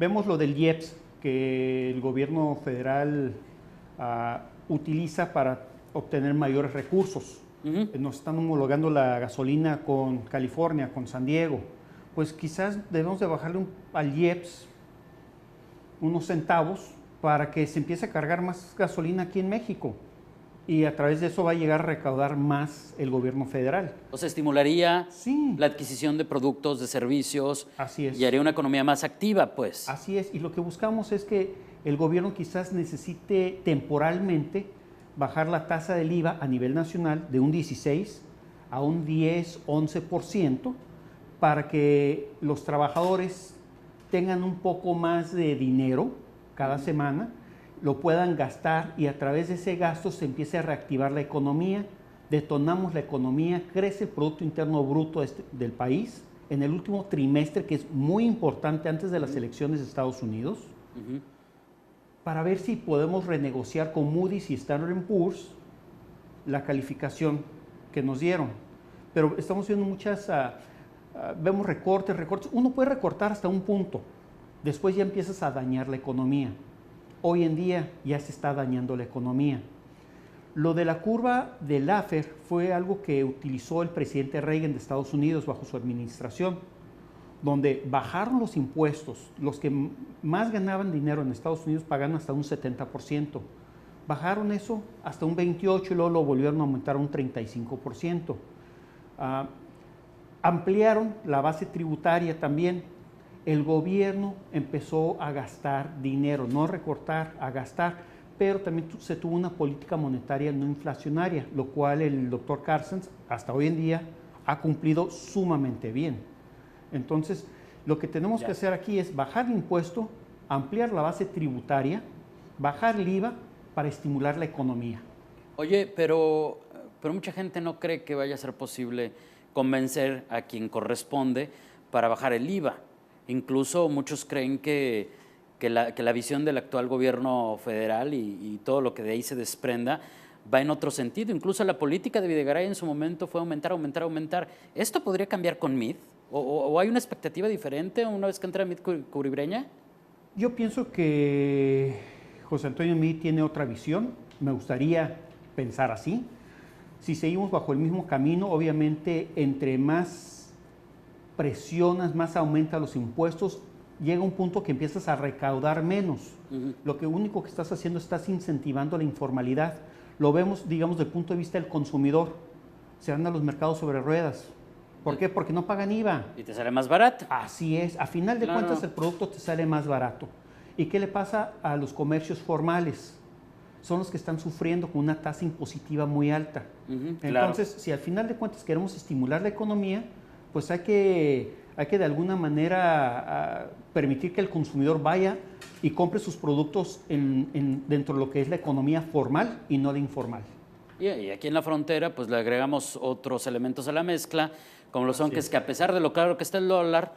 Vemos lo del IEPS, que el gobierno federal utiliza para obtener mayores recursos. Nos están homologando la gasolina con California, con San Diego. Pues quizás debemos de bajarle al IEPS unos centavos para que se empiece a cargar más gasolina aquí en México. Y a través de eso va a llegar a recaudar más el gobierno federal. O sea, estimularía sí. la adquisición de productos, de servicios. Así es. Y haría una economía más activa, pues. Así es. Y lo que buscamos es que el gobierno quizás necesite temporalmente bajar la tasa del IVA a nivel nacional de un 16 a un 10, 11%, para que los trabajadores tengan un poco más de dinero cada semana, lo puedan gastar y a través de ese gasto se empiece a reactivar la economía, detonamos la economía, crece el Producto Interno Bruto del país en el último trimestre, que es muy importante antes de las elecciones de Estados Unidos, para ver si podemos renegociar con Moody's y Standard & Poor's la calificación que nos dieron. Pero estamos viendo vemos recortes. Uno puede recortar hasta un punto, después ya empiezas a dañar la economía. Hoy en día ya se está dañando la economía. Lo de la curva del Laffer fue algo que utilizó el presidente Reagan de Estados Unidos bajo su administración, donde bajaron los impuestos. Los que más ganaban dinero en Estados Unidos pagaron hasta un 70%. Bajaron eso hasta un 28% y luego lo volvieron a aumentar a un 35%. Ampliaron la base tributaria también. El gobierno empezó a gastar dinero, no a recortar, a gastar, pero también se tuvo una política monetaria no inflacionaria, lo cual el doctor Carstens hasta hoy en día ha cumplido sumamente bien. Entonces, lo que tenemos que hacer aquí es bajar el impuesto, ampliar la base tributaria, bajar el IVA para estimular la economía. Oye, pero mucha gente no cree que vaya a ser posible convencer a quien corresponde para bajar el IVA. Incluso muchos creen que la visión del actual gobierno federal y todo lo que de ahí se desprenda va en otro sentido. Incluso la política de Videgaray en su momento fue aumentar, aumentar, aumentar. ¿Esto podría cambiar con Meade? ¿O hay una expectativa diferente una vez que entra Meade Curibreña? Yo pienso que José Antonio Meade tiene otra visión. Me gustaría pensar así. Si seguimos bajo el mismo camino, obviamente entre más presionas, más aumenta los impuestos, llega un punto que empiezas a recaudar menos. Lo único que estás haciendo, estás incentivando la informalidad. Lo vemos, digamos, desde el punto de vista del consumidor. Se van a los mercados sobre ruedas. ¿Por qué? Porque no pagan IVA. Y te sale más barato. Así es. A final de cuentas, el producto te sale más barato. ¿Y qué le pasa a los comercios formales? Son los que están sufriendo con una tasa impositiva muy alta. Entonces, si al final de cuentas queremos estimular la economía, pues hay que de alguna manera permitir que el consumidor vaya y compre sus productos dentro de lo que es la economía formal y no la informal. Y aquí en la frontera pues le agregamos otros elementos a la mezcla, como lo son que es que a pesar de lo caro que está el dólar,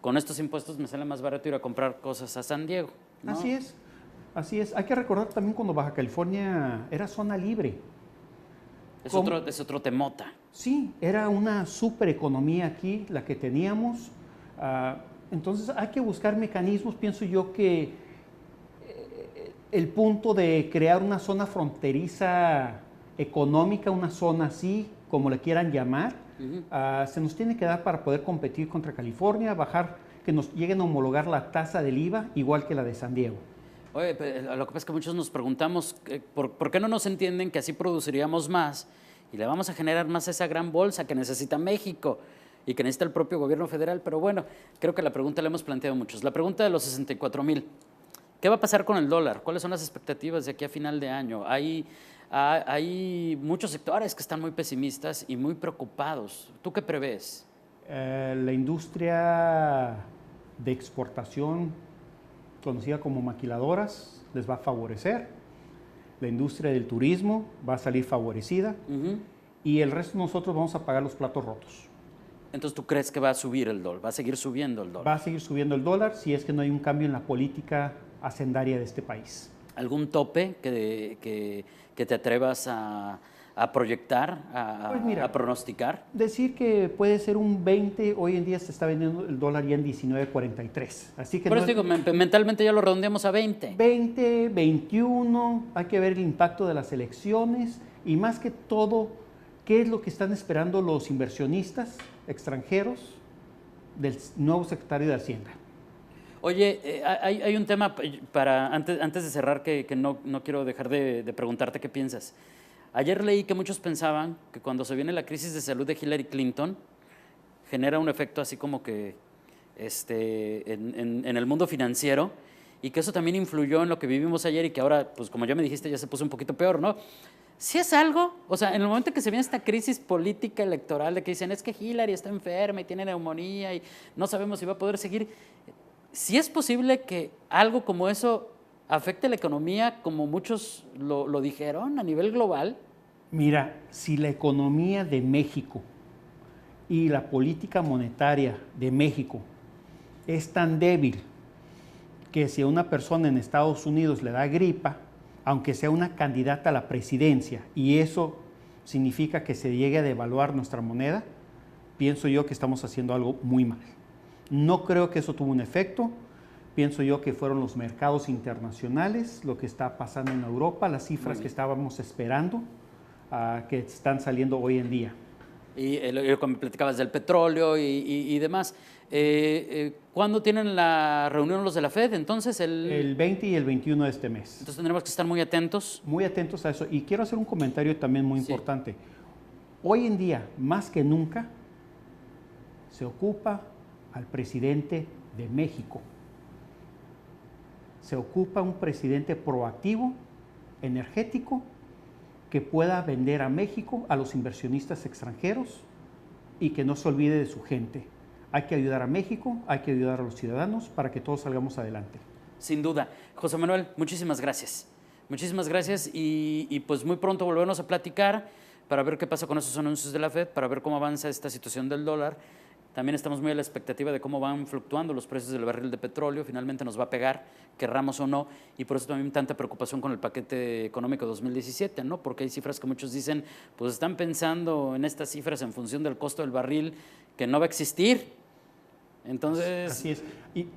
con estos impuestos me sale más barato ir a comprar cosas a San Diego, ¿no? Así es, así es. Hay que recordar también cuando Baja California era zona libre. Es otro temota. Sí, era una super economía aquí la que teníamos. Entonces hay que buscar mecanismos. Pienso yo que el punto de crear una zona fronteriza económica, una zona así, como le quieran llamar, se nos tiene que dar para poder competir contra California, bajar, que nos lleguen a homologar la tasa del IVA igual que la de San Diego. Oye, lo que pasa es que muchos nos preguntamos ¿por qué no nos entienden que así produciríamos más y le vamos a generar más esa gran bolsa que necesita México y que necesita el propio gobierno federal? Pero bueno, creo que la pregunta la hemos planteado muchos. La pregunta de los 64,000, ¿qué va a pasar con el dólar? ¿Cuáles son las expectativas de aquí a final de año? Hay muchos sectores que están muy pesimistas y muy preocupados. ¿Tú qué prevés? La industria de exportación, conocida como maquiladoras, les va a favorecer. La industria del turismo va a salir favorecida y el resto nosotros vamos a pagar los platos rotos. Entonces, ¿tú crees que va a subir el dólar? ¿Va a seguir subiendo el dólar? Va a seguir subiendo el dólar si es que no hay un cambio en la política hacendaria de este país. ¿Algún tope que te atrevas a a proyectar, Pues mira, a pronosticar? Decir que puede ser un 20, hoy en día se está vendiendo el dólar ya en 19.43. Así que Por no eso es digo, mentalmente ya lo redondeamos a 20. 20, 21, hay que ver el impacto de las elecciones y más que todo, qué es lo que están esperando los inversionistas extranjeros del nuevo secretario de Hacienda. Oye, hay un tema para antes de cerrar que no quiero dejar de preguntarte qué piensas. Ayer leí que muchos pensaban que cuando se viene la crisis de salud de Hillary Clinton, genera un efecto así como que en el mundo financiero y que eso también influyó en lo que vivimos ayer y que ahora, pues como ya me dijiste, ya se puso un poquito peor, ¿no? Si es algo, o sea, en el momento que se viene esta crisis política electoral de que dicen es que Hillary está enferma y tiene neumonía y no sabemos si va a poder seguir, si es posible que algo como eso afecte la economía como muchos lo dijeron a nivel global. Mira, si la economía de México y la política monetaria de México es tan débil que si a una persona en Estados Unidos le da gripa, aunque sea una candidata a la presidencia, y eso significa que se llegue a devaluar nuestra moneda, pienso yo que estamos haciendo algo muy mal. No creo que eso tuvo un efecto. Pienso yo que fueron los mercados internacionales, lo que está pasando en Europa, las cifras que estábamos esperando, que están saliendo hoy en día. Y lo que me platicabas del petróleo y demás. ¿Cuándo tienen la reunión los de la Fed? Entonces, el 20 y el 21 de este mes. Entonces tendremos que estar muy atentos. Muy atentos a eso. Y quiero hacer un comentario también muy importante. Hoy en día, más que nunca, se ocupa al presidente de México. Se ocupa un presidente proactivo, energético, que pueda vender a México a los inversionistas extranjeros y que no se olvide de su gente. Hay que ayudar a México, hay que ayudar a los ciudadanos para que todos salgamos adelante. Sin duda. José Manuel, muchísimas gracias. Muchísimas gracias y pues muy pronto volveremos a platicar para ver qué pasa con esos anuncios de la Fed, para ver cómo avanza esta situación del dólar. También estamos muy a la expectativa de cómo van fluctuando los precios del barril de petróleo. Finalmente nos va a pegar, querramos o no, y por eso también tanta preocupación con el paquete económico 2017, ¿no? Porque hay cifras que muchos dicen, pues están pensando en estas cifras en función del costo del barril que no va a existir. Entonces... Así es. Y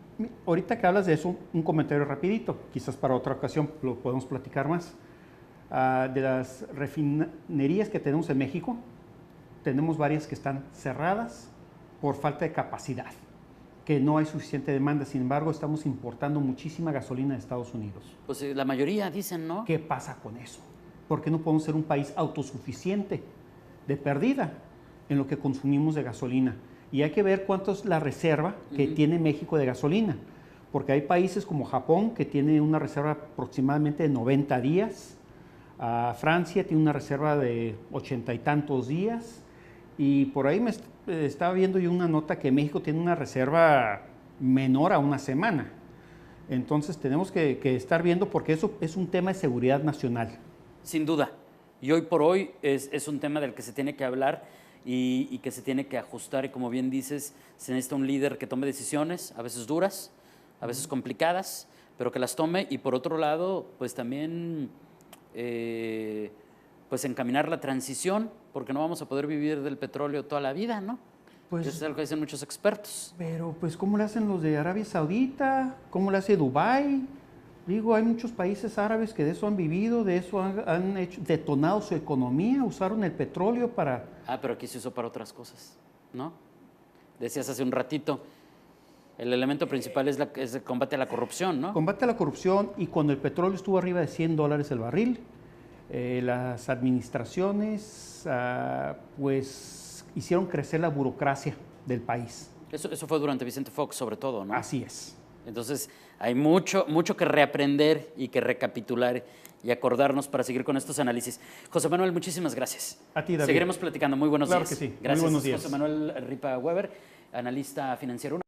ahorita que hablas de eso, un comentario rapidito, quizás para otra ocasión lo podemos platicar más. De las refinerías que tenemos en México, tenemos varias que están cerradas por falta de capacidad, que no hay suficiente demanda. Sin embargo, estamos importando muchísima gasolina de Estados Unidos. Pues la mayoría dicen, ¿no? ¿Qué pasa con eso? ¿Por qué no podemos ser un país autosuficiente de perdida en lo que consumimos de gasolina? Y hay que ver cuánto es la reserva que tiene México de gasolina, porque hay países como Japón que tiene una reserva aproximadamente de 90 días, Francia tiene una reserva de 80 y tantos días, y por ahí me estaba viendo yo una nota que México tiene una reserva menor a una semana. Entonces tenemos que estar viendo, porque eso es un tema de seguridad nacional. Sin duda. Y hoy por hoy es un tema del que se tiene que hablar y que se tiene que ajustar. Y como bien dices, se necesita un líder que tome decisiones, a veces duras, a veces complicadas, pero que las tome. Y por otro lado, pues también pues encaminar la transición, porque no vamos a poder vivir del petróleo toda la vida, ¿no? Pues, eso es algo que dicen muchos expertos. Pero pues ¿cómo lo hacen los de Arabia Saudita? ¿Cómo lo hace Dubái? Digo, hay muchos países árabes que de eso han vivido, de eso han detonado su economía, usaron el petróleo para... Pero aquí se usó para otras cosas, ¿no? Decías hace un ratito, el elemento principal es el combate a la corrupción, ¿no? Combate a la corrupción, y cuando el petróleo estuvo arriba de $100 el barril, las administraciones pues hicieron crecer la burocracia del país. Eso fue durante Vicente Fox sobre todo, ¿no? Así es. Entonces hay mucho que reaprender y que recapitular y acordarnos para seguir con estos análisis. José Manuel, muchísimas gracias. A ti, David. Seguiremos platicando. Muy buenos días. Claro que sí. Gracias, muy buenos días. José Manuel Ripa Weber, analista financiero.